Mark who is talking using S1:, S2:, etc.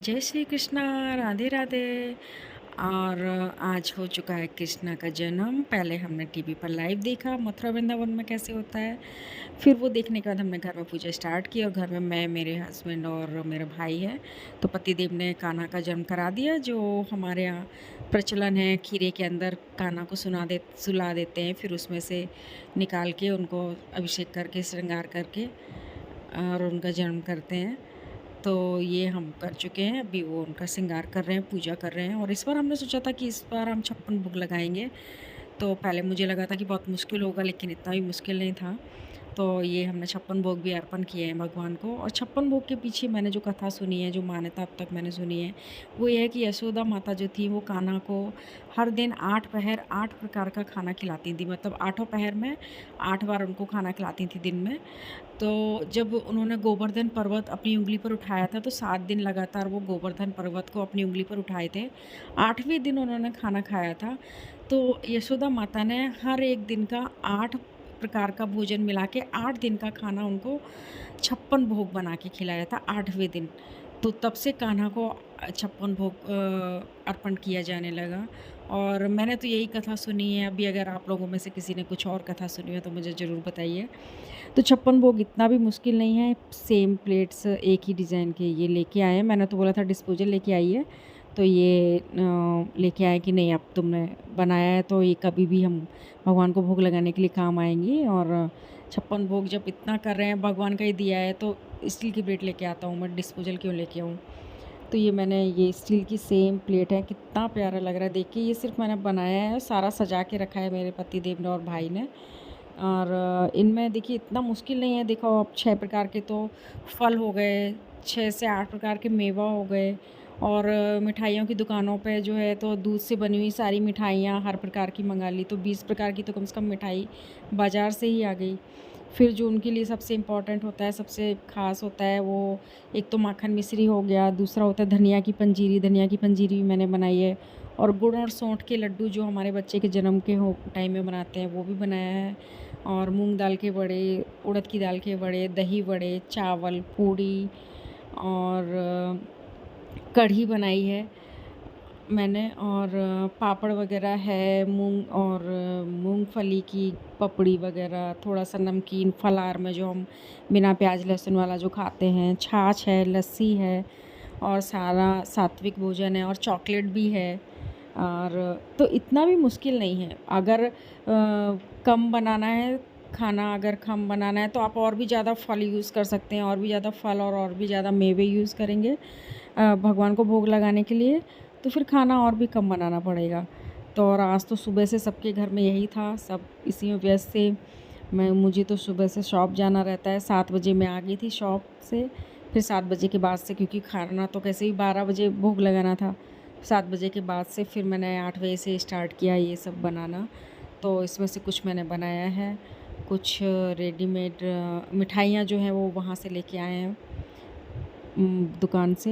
S1: जय श्री कृष्णा, राधे राधे। और आज हो चुका है कृष्णा का जन्म। पहले हमने टीवी पर लाइव देखा मथुरा वृंदावन में कैसे होता है। फिर वो देखने के बाद हमने घर में पूजा स्टार्ट की और घर में मैं, मेरे हस्बैंड और मेरा भाई है। तो पतिदेव ने कान्हा का जन्म करा दिया। जो हमारे यहाँ प्रचलन है, खीरे के अंदर कान्हा को सुला देते हैं, फिर उसमें से निकाल के उनको अभिषेक करके श्रृंगार करके और उनका जन्म करते हैं। तो ये हम कर चुके हैं। अभी वो उनका श्रृंगार कर रहे हैं, पूजा कर रहे हैं। और इस बार हमने सोचा था कि इस बार हम 56 भोग लगाएंगे। तो पहले मुझे लगा था कि बहुत मुश्किल होगा, लेकिन इतना भी मुश्किल नहीं था। तो ये हमने 56 भोग भी अर्पण किए हैं भगवान को। और 56 भोग के पीछे मैंने जो कथा सुनी है, जो मान्यता अब तक मैंने सुनी है, वो ये है कि यशोदा माता जो थी वो कान्हा को हर दिन 8 पहर 8 प्रकार का खाना खिलाती थी। मतलब 8 पहर में 8 बार उनको खाना खिलाती थी दिन में। तो जब उन्होंने गोवर्धन पर्वत अपनी उँगली पर उठाया था, तो 7 दिन लगातार वो गोवर्धन पर्वत को अपनी उँगली पर उठाए थे। 8वें दिन उन्होंने खाना खाया था। तो यशोदा माता ने हर एक दिन का 8 प्रकार का भोजन मिला के 8 दिन का खाना उनको 56 भोग बना के खिलाया था 8वें दिन। तो तब से कान्हा को 56 भोग अर्पण किया जाने लगा। और मैंने तो यही कथा सुनी है। अभी अगर आप लोगों में से किसी ने कुछ और कथा सुनी हो तो मुझे ज़रूर बताइए। तो 56 भोग इतना भी मुश्किल नहीं है। सेम प्लेट्स एक ही डिज़ाइन के ये लेके आए हैं। मैंने तो बोला था डिस्पोजल लेके आइए, तो ये लेके आए कि नहीं, अब तुमने बनाया है तो ये कभी भी हम भगवान को भोग लगाने के लिए काम आएंगी। और 56 भोग जब इतना कर रहे हैं, भगवान का ही दिया है, तो स्टील की प्लेट लेके आता हूँ, मैं डिस्पोजल क्यों लेके आऊँ। तो ये मैंने ये स्टील की सेम प्लेट है। कितना प्यारा लग रहा है देख के। ये सिर्फ मैंने बनाया है, सारा सजा के रखा है मेरे पति देव ने और भाई ने। और इनमें देखिए इतना मुश्किल नहीं है। देखो, अब 6 प्रकार के तो फल हो गए, 6 से 8 प्रकार के मेवा हो गए। और मिठाइयों की दुकानों पे जो है तो दूध से बनी हुई सारी मिठाइयाँ हर प्रकार की मंगा ली, तो 20 प्रकार की तो कम से कम मिठाई बाज़ार से ही आ गई। फिर जो उनके लिए सबसे इम्पोर्टेंट होता है, सबसे ख़ास होता है, वो एक तो माखन मिश्री हो गया, दूसरा होता है धनिया की पंजीरी। धनिया की पंजीरी भी मैंने बनाई है। और गुड़ और सौंठ के लड्डू जो हमारे बच्चे के जन्म के हो टाइम में बनाते हैं, वो भी बनाया है। और मूंग दाल के बड़े, उड़द की दाल के बड़े, दही बड़े, चावल, पूड़ी और कढ़ी बनाई है मैंने। और पापड़ वगैरह है, मूंगफली की पपड़ी वगैरह, थोड़ा सा नमकीन फलार में जो हम बिना प्याज लहसुन वाला जो खाते हैं, छाछ है, लस्सी है, और सारा सात्विक भोजन है, और चॉकलेट भी है। और तो इतना भी मुश्किल नहीं है। अगर कम बनाना है खाना, अगर कम बनाना है तो आप और भी ज़्यादा फल यूज़ कर सकते हैं। और भी ज़्यादा फल और भी ज़्यादा मेवे यूज़ करेंगे भगवान को भोग लगाने के लिए, तो फिर खाना और भी कम बनाना पड़ेगा। तो और आज तो सुबह से सबके घर में यही था, सब इसी में व्यस्त थे। मुझे तो सुबह से शॉप जाना रहता है। 7 बजे मैं आ गई थी शॉप से। फिर 7 बजे के बाद से, क्योंकि खाना तो कैसे भी 12 बजे भोग लगाना था, 7 बजे के बाद से फिर मैंने 8 बजे से स्टार्ट किया ये सब बनाना। तो इसमें से कुछ मैंने बनाया है, कुछ रेडीमेड मिठाइयाँ जो हैं वो वहाँ से लेके आए हैं दुकान से।